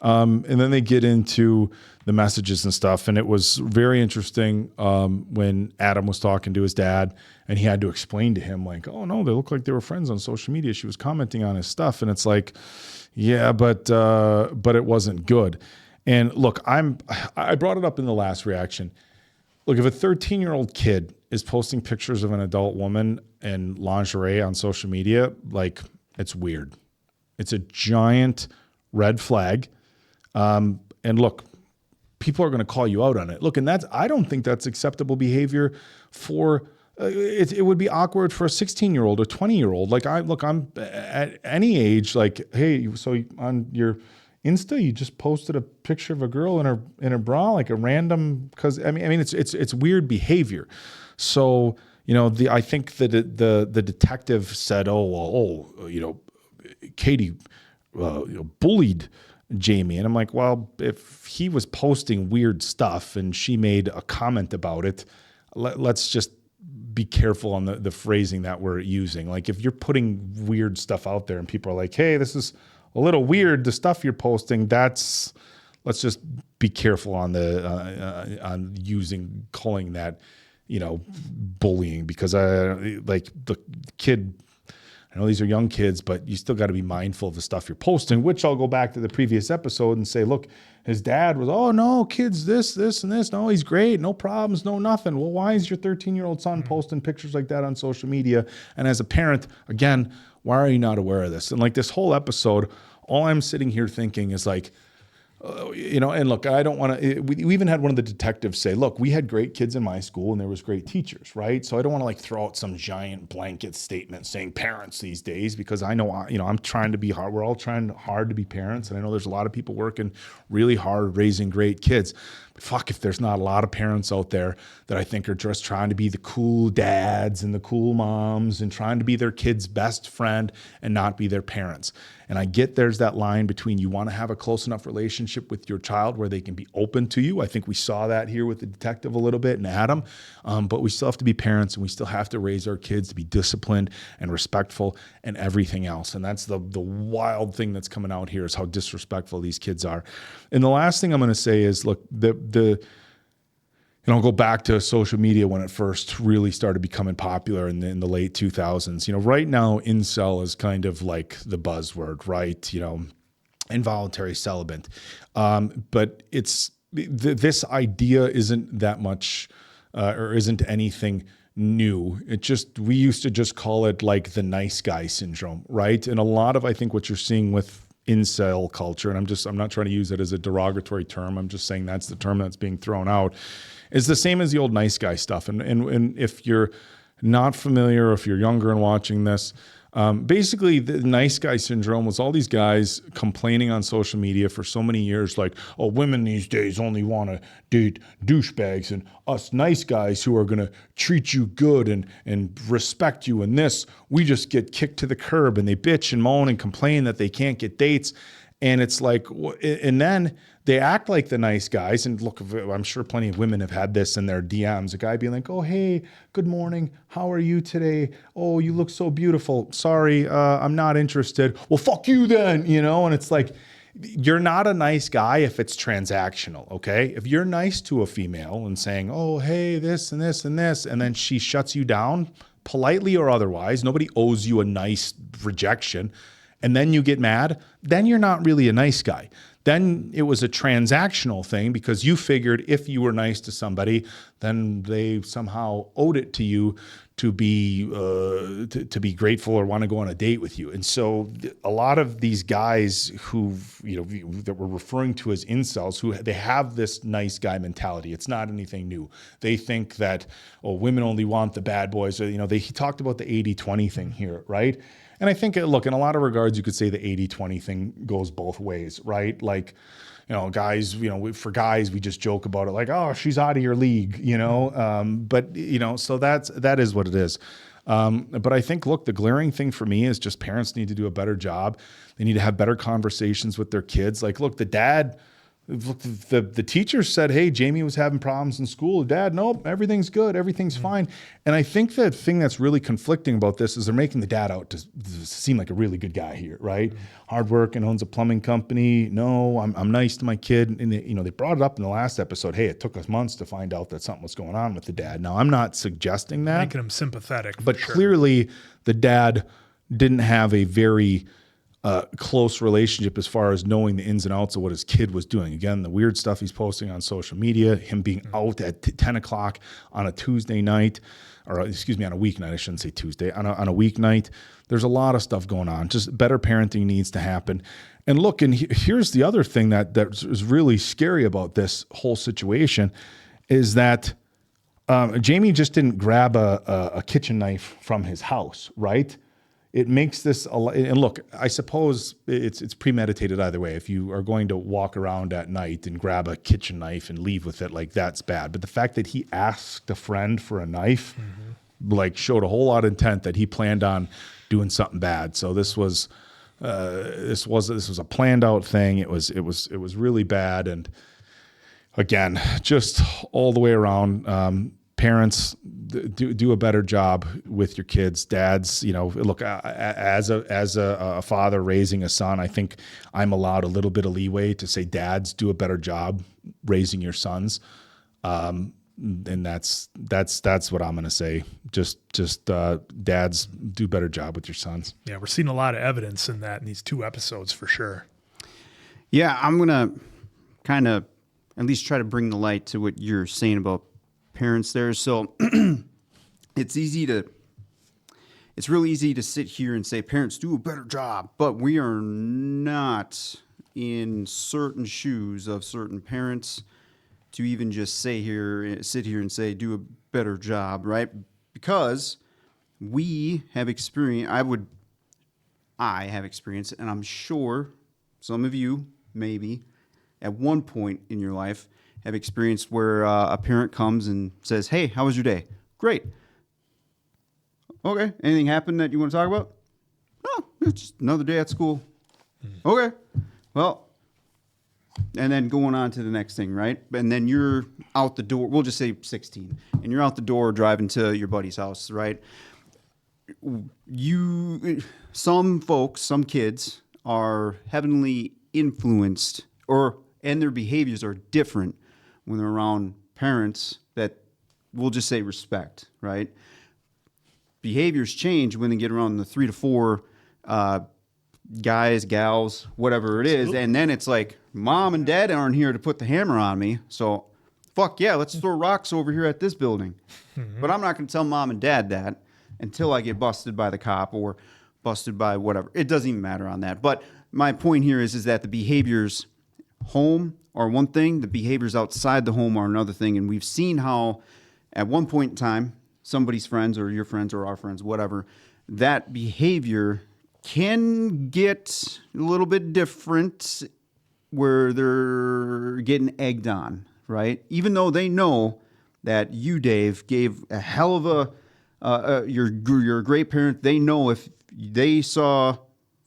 And then they get into the messages and stuff, and it was very interesting when Adam was talking to his dad, and he had to explain to him like, "Oh no, they look like they were friends on social media. She was commenting on his stuff," and it's like, yeah, but it wasn't good. And look, I brought it up in the last reaction. Look, if a 13-year-old kid is posting pictures of an adult woman in lingerie on social media, like, it's weird. It's a giant red flag. And look, people are going to call you out on it. Look, and I don't think that's acceptable behavior for, it would be awkward for a 16-year-old or 20-year-old. Like, I'm at any age, like, hey, so on your Insta, you just posted a picture of a girl in a bra, like a random, because I mean, it's weird behavior. So, I think that the detective said, Katie bullied Jamie. And I'm like, well, if he was posting weird stuff and she made a comment about it, let's just be careful on the phrasing that we're using. Like, if you're putting weird stuff out there and people are like, hey, this is a little weird, the stuff you're posting, let's just be careful on on calling that, bullying, because like the kid, I know these are young kids, but you still got to be mindful of the stuff you're posting, which I'll go back to the previous episode and say, look, his dad was, oh no, kids, this, and this. No, he's great. No problems, no nothing. Well, why is your 13-year-old son posting pictures like that on social media? And as a parent, again, why are you not aware of this? And like this whole episode, all I'm sitting here thinking is like, and look, I don't want to, we even had one of the detectives say, look, we had great kids in my school and there was great teachers, right? So I don't want to like throw out some giant blanket statement saying parents these days, because I know, I'm trying to be hard. We're all trying hard to be parents. And I know there's a lot of people working really hard, raising great kids. But fuck, if there's not a lot of parents out there that I think are just trying to be the cool dads and the cool moms and trying to be their kid's best friend and not be their parents. And I get there's that line between you want to have a close enough relationship with your child where they can be open to you. I think we saw that here with the detective a little bit and Adam, but we still have to be parents and we still have to raise our kids to be disciplined and respectful and everything else. And that's the wild thing that's coming out here is how disrespectful these kids are. And the last thing I'm going to say is, look, I'll go back to social media when it first really started becoming popular in the late 2000s. Right now, incel is kind of like the buzzword, right? Involuntary celibate. But this idea isn't that much or isn't anything new. We used to just call it like the nice guy syndrome, right? And a lot of, I think, what you're seeing with incel culture, and I'm not trying to use it as a derogatory term, I'm just saying that's the term that's being thrown out, is the same as the old nice guy stuff. And if you're not familiar, or if you're younger and watching this, basically the nice guy syndrome was all these guys complaining on social media for so many years, like, oh, women these days only want to date douchebags, and us nice guys who are going to treat you good and respect you, and this, we just get kicked to the curb, and they bitch and moan and complain that they can't get dates. And it's like, and then they act like the nice guys. And look, I'm sure plenty of women have had this in their DMs. A guy being like, oh, hey, good morning. How are you today? Oh, you look so beautiful. Sorry, I'm not interested. Well, fuck you then, And it's like, you're not a nice guy if it's transactional, okay? If you're nice to a female and saying, oh, hey, this and this and this, and then she shuts you down, politely or otherwise, nobody owes you a nice rejection, and then you get mad, then you're not really a nice guy. Then it was a transactional thing because you figured if you were nice to somebody, then they somehow owed it to you to be grateful or want to go on a date with you. And so a lot of these guys who that we're referring to as incels, they have this nice guy mentality. It's not anything new. They think that women only want the bad boys. He talked about the 80-20 thing here, right? And I think, look, in a lot of regards, you could say the 80-20 thing goes both ways, right? Like, guys, for guys, we just joke about it like, oh, she's out of your league, but so that is what it is. But I think, look, the glaring thing for me is just parents need to do a better job. They need to have better conversations with their kids. Like, look, the teacher said, hey, Jamie was having problems in school. Dad, nope, everything's good. Everything's fine. And I think the thing that's really conflicting about this is they're making the dad out to seem like a really good guy here, right? Hardworking, owns a plumbing company. No, I'm nice to my kid. And they brought it up in the last episode. Hey, it took us months to find out that something was going on with the dad. Now, I'm not suggesting that. Making him sympathetic. But clearly the dad didn't have a very close relationship as far as knowing the ins and outs of what his kid was doing. Again, the weird stuff he's posting on social media, him being out at 10 o'clock on a Tuesday night, or excuse me, on a weeknight. I shouldn't say Tuesday, on a weeknight. There's a lot of stuff going on. Just better parenting needs to happen. And look, and here's the other thing that is really scary about this whole situation is that Jamie just didn't grab a kitchen knife from his house, right? It makes this, and look, I suppose it's premeditated either way. If you are going to walk around at night and grab a kitchen knife and leave with it, like, that's bad. But the fact that he asked a friend for a knife, like, showed a whole lot of intent that he planned on doing something bad. So this was a planned out thing. It was really bad. And again, just all the way around, parents, do a better job with your kids. Dads, look, as a father raising a son, I think I'm allowed a little bit of leeway to say, dads, do a better job raising your sons. And that's what I'm going to say. Just dads, do a better job with your sons. Yeah, we're seeing a lot of evidence in these 2 episodes for sure. Yeah, I'm going to kind of at least try to bring the light to what you're saying about parents there. So it's really easy to sit here and say parents do a better job, but we are not in certain shoes of certain parents to even just sit here and say do a better job, right? Because we have experienced, I have experienced, and I'm sure some of you maybe at one point in your life have experienced where a parent comes and says, hey, how was your day? Great. Okay. Anything happened that you want to talk about? No, it's just another day at school. Okay. Well, and then going on to the next thing, right? And then you're out the door. We'll just say 16. And you're out the door driving to your buddy's house, right? Some folks, some kids are heavily influenced and their behaviors are different when they're around parents that we'll just say respect, right? Behaviors change when they get around the 3 to 4 guys, gals, whatever it is. And then it's like, mom and dad aren't here to put the hammer on me. So fuck yeah, let's throw rocks over here at this building. But I'm not going to tell mom and dad that until I get busted by the cop or busted by whatever. It doesn't even matter on that. But my point here is that the behaviors home are one thing, the behaviors outside the home are another thing. And we've seen how at one point in time, somebody's friends or your friends or our friends, whatever, that behavior can get a little bit different where they're getting egged on, right? Even though they know that you, Dave, gave a hell of you're a great parent. They know if they saw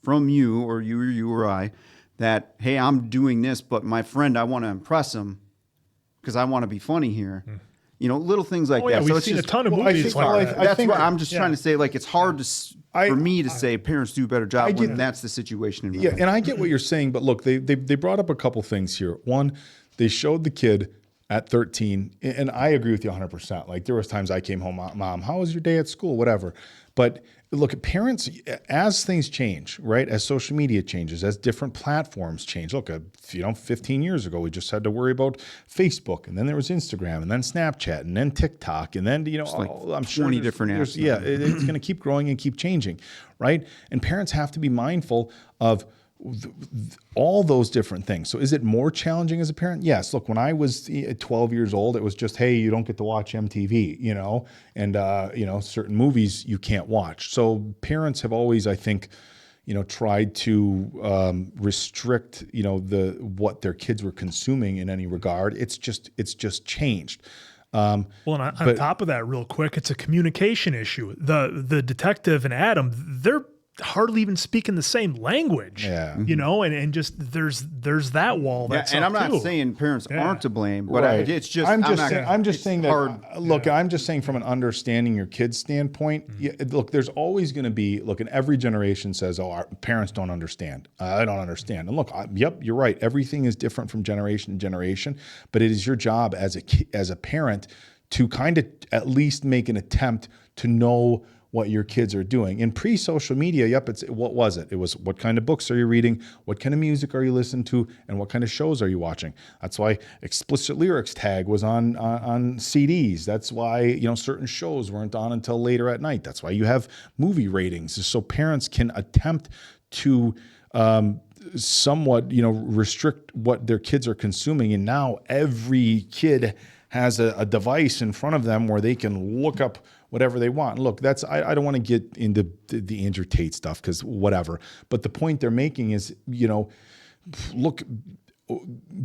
from you or I that, hey, I'm doing this, but my friend, I want to impress him because I want to be funny here. Little things like that. Yeah, so we've seen a ton of movies like that. That's what I'm just trying to say. Like, it's hard for me to say parents do a better job when that's the situation. Yeah, and I get what you're saying, but look, they brought up a couple things here. One, they showed the kid at 13, and I agree with you 100%. Like, there was times I came home, Mom, how was your day at school? Whatever. But look, parents, as things change, right? As social media changes, as different platforms change. Look, 15 years ago, we just had to worry about Facebook, and then there was Instagram, and then Snapchat, and then TikTok, and then, I'm sure 20 different apps. Yeah, it's going to keep growing and keep changing, right? And parents have to be mindful of all those different things. So is it more challenging as a parent? Yes. Look, when I was 12 years old, it was just, hey, you don't get to watch MTV, and certain movies you can't watch. So parents have always, I think, tried to restrict, what their kids were consuming in any regard. It's just changed. Well, and on top of that, real quick, it's a communication issue. The detective and Adam, they're hardly even speaking the same language. Yeah. And just there's that wall. That's and I'm not saying parents aren't to blame, but right. it's just I'm just saying hard. that. Look, I'm just saying from an understanding your kid's standpoint. Look, there's always going to be and every generation says, "Oh, our parents don't understand. I don't understand." And look, yep, you're right. Everything is different from generation to generation, but it is your job as a parent to kind of at least make an attempt to know what your kids are doing. In pre-social media, what was it? It was what kind of books are you reading, what kind of music are you listening to, and what kind of shows are you watching. That's why explicit lyrics tag was on CDs. That's why certain shows weren't on until later at night. That's why you have movie ratings, so parents can attempt to somewhat restrict what their kids are consuming. And now every kid has a device in front of them where they can look up whatever they want. Look, I don't want to get into the Andrew Tate stuff because whatever. But the point they're making is, look,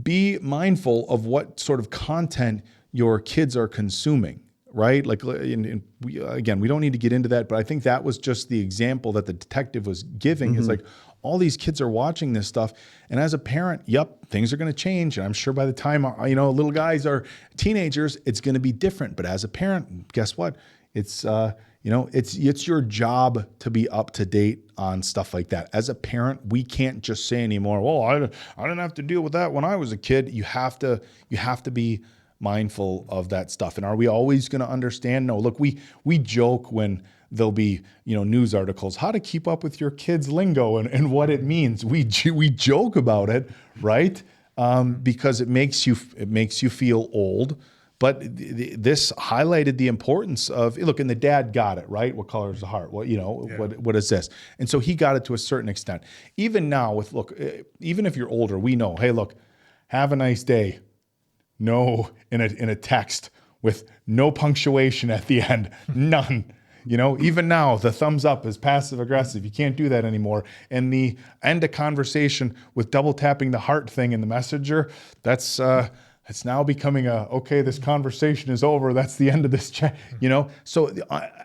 be mindful of what sort of content your kids are consuming, right? We don't need to get into that, but I think that was just the example that the detective was giving. Is like, all these kids are watching this stuff, and as a parent, things are going to change. And I'm sure by the time little guys are teenagers, it's going to be different. But as a parent, guess what? It's it's your job to be up to date on stuff like that. As a parent, we can't just say anymore, "Well, I didn't have to deal with that when I was a kid." You have to be mindful of that stuff. And are we always going to understand? No. Look, we joke when there'll be news articles, how to keep up with your kids' lingo and what it means. We joke about it, right? Because it makes you feel old. But this highlighted the importance of, look, and the dad got it, right? What color is the heart? What is this? And so he got it to a certain extent. Even now even if you're older, we know, hey, look, have a nice day. No, in a text with no punctuation at the end, none. Even now, the thumbs up is passive aggressive. You can't do that anymore. And the end a conversation with double tapping the heart thing in the messenger, it's now becoming this conversation is over. That's the end of this chat, So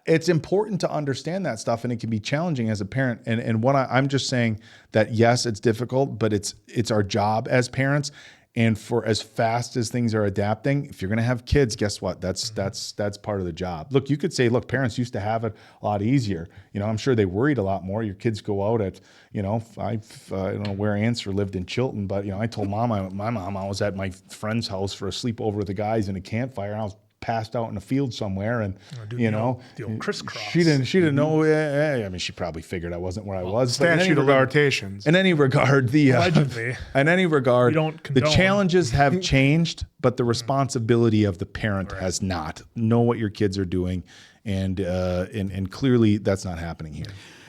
it's important to understand that stuff, and it can be challenging as a parent. And what I'm just saying that, yes, it's difficult, but it's our job as parents. And for as fast as things are adapting, if you're going to have kids, guess what? That's part of the job. Look, you could say, look, parents used to have it a lot easier. I'm sure they worried a lot more. Your kids go out at, I don't know where Answer lived in Chilton, but I told my mom I was at my friend's house for a sleepover with the guys in a campfire, and I was passed out in a field somewhere, and the old crisscross. She didn't know. I mean, she probably figured I wasn't where I was. Statute of limitations. In any regard, allegedly, in any regard, the challenges have changed, but the responsibility of the parent has not. Know what your kids are doing, and clearly that's not happening here.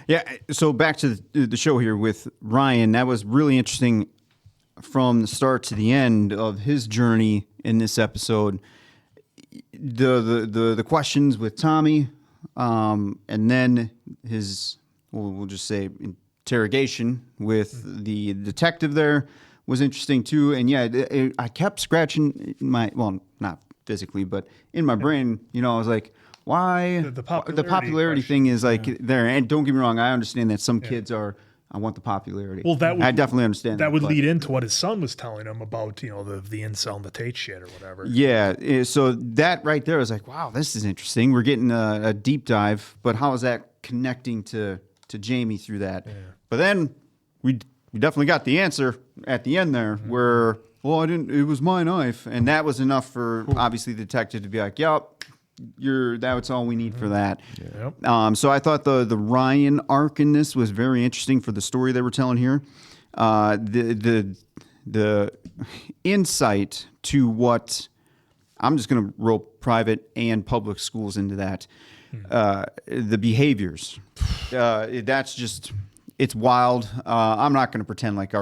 Yeah. So back to the show here with Ryan. That was really interesting from the start to the end of his journey in this episode. The questions with Tommy, and then his, we'll just say, interrogation with the detective there was interesting too. And I kept scratching not physically, but in my brain, I was like, why the popularity thing is there. And don't get me wrong, I understand that some kids are, I want the popularity. Well, I definitely understand that. That would lead into what his son was telling him about, the incel and the Tate shit or whatever. Yeah. So that right there was like, wow, this is interesting. We're getting a deep dive, but how is that connecting to Jamie through that? Yeah. But then we definitely got the answer at the end there, where, well, I didn't. It was my knife, and that was enough for obviously the detective to be like, yep. That's all we need for that. Yep. So I thought the Ryan arc in this was very interesting for the story they were telling here. The insight to what I'm just going to roll private and public schools into that. The behaviors. That's just, it's wild. I'm not going to pretend like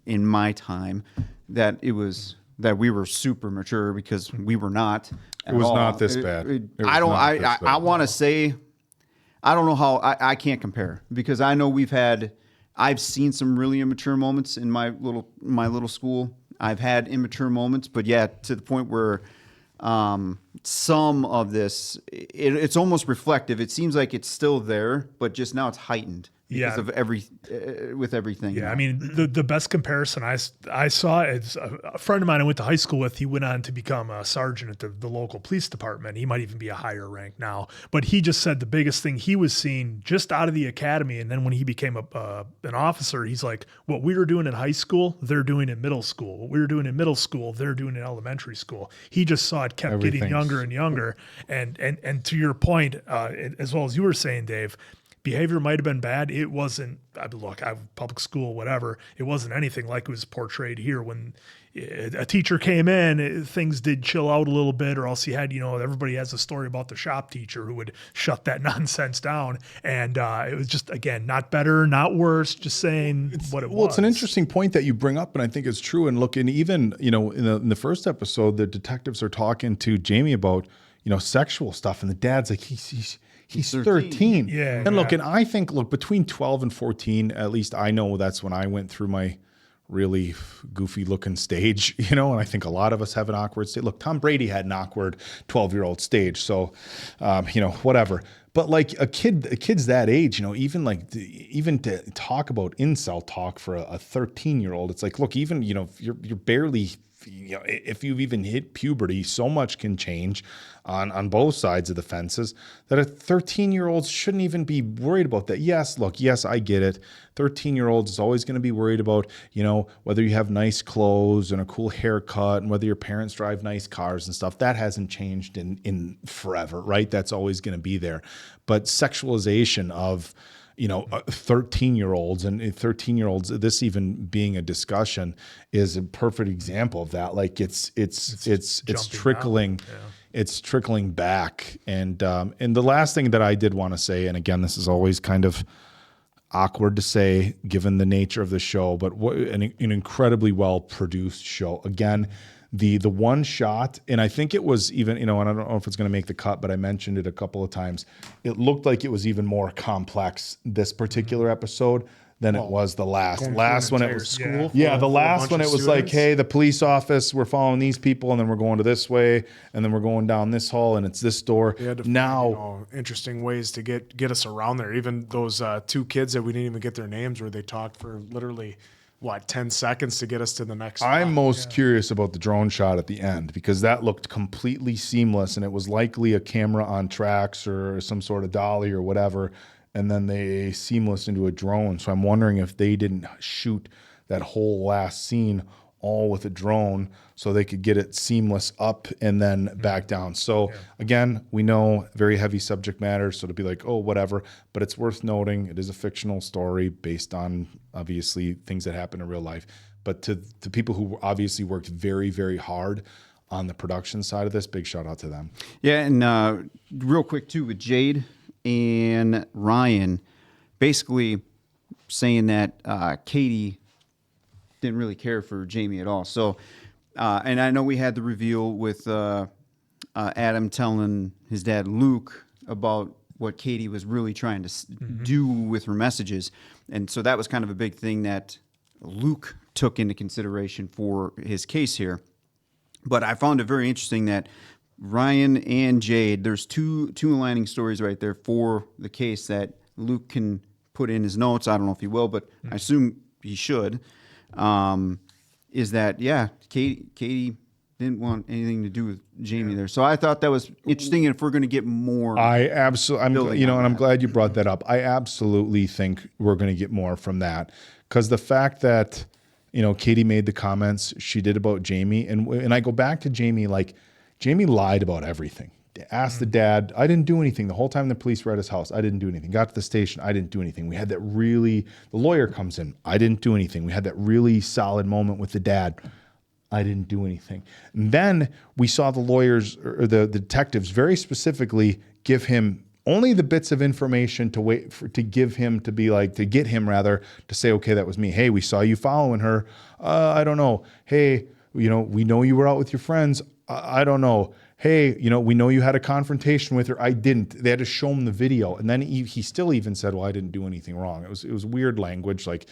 in my time that we were super mature, because we were not. It was not this bad. I want to say, I don't know how, I can't compare, because I know we've had I've seen some really immature moments in my little school. I've had immature moments, but yeah, to the point where some of this, it's almost reflective. It seems like it's still there, but just now it's heightened because of with everything. Yeah, I mean, the best comparison I saw is a friend of mine I went to high school with. He went on to become a sergeant at the local police department. He might even be a higher rank now. But he just said the biggest thing he was seeing just out of the academy, and then when he became an officer, he's like, what we were doing in high school, they're doing in middle school. What we were doing in middle school, they're doing in elementary school. He just saw it kept getting younger and younger. And to your point, as well as you were saying, Dave, behavior might have been bad. It wasn't, look, public school, whatever. It wasn't anything like it was portrayed here. When a teacher came in, things did chill out a little bit, or else you had, everybody has a story about the shop teacher who would shut that nonsense down. And it was just, again, not better, not worse, just saying what it was. Well, it's an interesting point that you bring up, and I think it's true. And look, and even, in the first episode, the detectives are talking to Jamie about, sexual stuff, and the dad's like, He's 13. Yeah. And look, and I think, between 12 and 14, at least I know that's when I went through my really goofy looking stage, and I think a lot of us have an awkward stage. Look, Tom Brady had an awkward 12-year-old stage. So, whatever. But like a kid's that age, even to talk about incel talk for a 13-year-old, it's like, look, even, you're barely, if you've even hit puberty, so much can change on both sides of the fences that a 13-year-old shouldn't even be worried about that. Yes, I get it. 13-year-olds is always going to be worried about, whether you have nice clothes and a cool haircut and whether your parents drive nice cars and stuff. That hasn't changed in forever, right? That's always going to be there. But sexualization of 13-year-olds and 13-year-olds, this even being a discussion is a perfect example of that. Like it's trickling, it's trickling back. And the last thing that I did want to say, and again, this is always kind of awkward to say given the nature of the show, but an incredibly well produced show. Again, the one shot, and I think it was even, and I don't know if it's going to make the cut, but I mentioned it a couple of times. It looked like it was even more complex this particular episode than it was the last. Last one it was school. Yeah, the last one it was like, hey, the police office, we're following these people, and then we're going to this way, and then we're going down this hall, and it's this door. They had to find, interesting ways to get us around there. Even those two kids that we didn't even get their names, where they talked for literally 10 seconds to get us to the next spot. I'm most curious about the drone shot at the end, because that looked completely seamless, and it was likely a camera on tracks or some sort of dolly or whatever, and then they seamless into a drone. So I'm wondering if they didn't shoot that whole last scene all with a drone so they could get it seamless up and then back down. So again, we know very heavy subject matter, so to be like, oh, whatever, but it's worth noting it is a fictional story based on obviously things that happen in real life. But to people who obviously worked very, very hard on the production side of this, big shout out to them. Yeah, and real quick too, with Jade and Ryan basically saying that Katie didn't really care for Jamie at all. So, and I know we had the reveal with Adam telling his dad Luke about what Katie was really trying to do with her messages. And so that was kind of a big thing that Luke took into consideration for his case here. But I found it very interesting that Ryan and Jade, there's two aligning stories right there for the case that Luke can put in his notes. I don't know if he will, but I assume he should. Is that, Katie didn't want anything to do with Jamie there. So I thought that was interesting. And if we're going to get more, I'm glad you brought that up. I absolutely think we're going to get more from that, because the fact that, Katie made the comments she did about Jamie, and I go back to Jamie, like Jamie lied about everything. Asked the dad, I didn't do anything. The whole time the police were at his house, I didn't do anything. Got to the station, I didn't do anything. We had that the lawyer comes in, I didn't do anything. We had that really solid moment with the dad, I didn't do anything. And then we saw the lawyers, or the detectives very specifically give him only the bits of information to get him to say, okay, that was me. Hey, we saw you following her. I don't know. Hey, we know you were out with your friends. I don't know. Hey, we know you had a confrontation with her. I didn't. They had to show him the video. And then he still even said, well, I didn't do anything wrong. It was weird language. Like,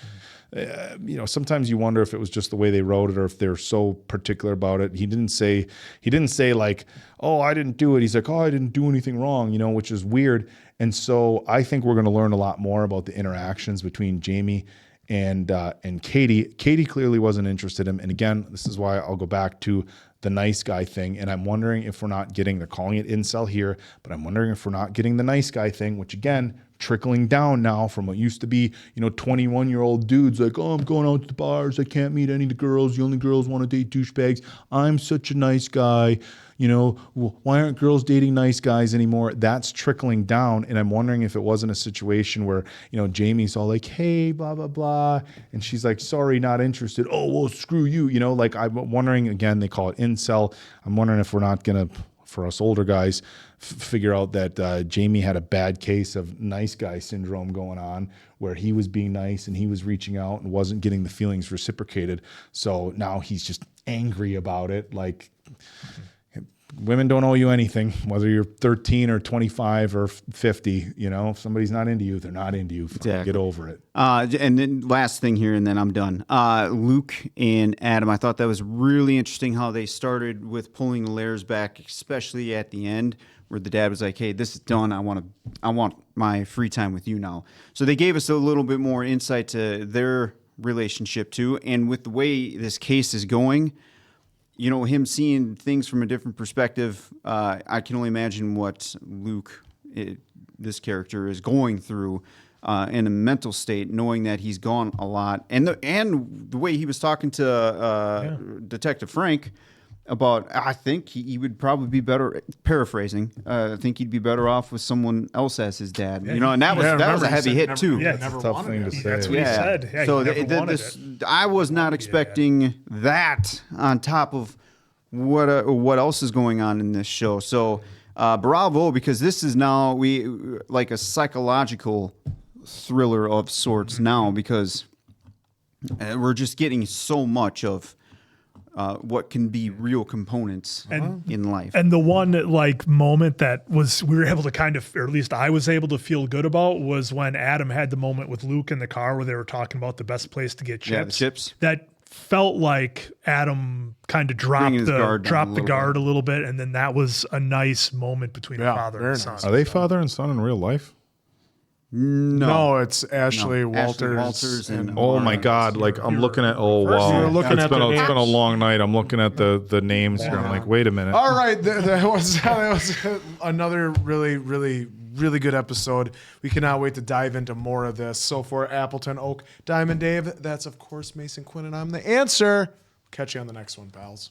sometimes you wonder if it was just the way they wrote it or if they're so particular about it. He didn't say like, oh, I didn't do it. He's like, oh, I didn't do anything wrong, which is weird. And so I think we're going to learn a lot more about the interactions between Jamie and Katie. Katie clearly wasn't interested in him. And again, this is why I'll go back to the nice guy thing. And I'm wondering if we're not getting, they're calling it incel here, but I'm wondering if we're not getting the nice guy thing, which again, trickling down now from what used to be, 21-year-old dudes like, oh, I'm going out to the bars. I can't meet any of the girls. The only girls want to date douchebags. I'm such a nice guy. Why aren't girls dating nice guys anymore? That's trickling down. And I'm wondering if it wasn't a situation where, Jamie's all like, hey, blah, blah, blah. And she's like, sorry, not interested. Oh, well, screw you. Like I'm wondering, again, they call it incel. I'm wondering if we're not going to, for us older guys, figure out that Jamie had a bad case of nice guy syndrome going on where he was being nice and he was reaching out and wasn't getting the feelings reciprocated. So now he's just angry about it. Like, women don't owe you anything, whether you're 13 or 25 or 50. If somebody's not into you, they're not into you. Exactly. Get over it. And then last thing here, and then I'm done. Luke and Adam, I thought that was really interesting how they started with pulling the layers back, especially at the end where the dad was like, hey, this is done. I want my free time with you now. So they gave us a little bit more insight to their relationship too. And with the way this case is going, him seeing things from a different perspective, I can only imagine what Luke, this character, is going through in a mental state, knowing that he's gone a lot. And the way he was talking to Detective Frank about, I think he would probably be better, paraphrasing, I think he'd be better off with someone else as his dad. And that was a heavy hit too. Yeah, it's a tough thing to say. That's what he said. Yeah, so I was not expecting that on top of what else is going on in this show. So bravo, because this is now like a psychological thriller of sorts now, because we're just getting so much of what can be real components in life. And the one moment that we were able to kind of, or at least I was able to feel good about, was when Adam had the moment with Luke in the car where they were talking about the best place to get chips. Yeah, the chips. That felt like Adam kind of dropped the guard a little bit, and then that was a nice moment between father and son. Are they father and son in real life? No, it's Ashley Walters and oh my God! Like I'm looking at it's been a long night. I'm looking at the names here. I'm like, wait a minute. All right, that was another really good episode. We cannot wait to dive into more of this. So for Appleton, Oak, Diamond Dave, that's of course Mason Quinn, and I'm the answer. Catch you on the next one, pals.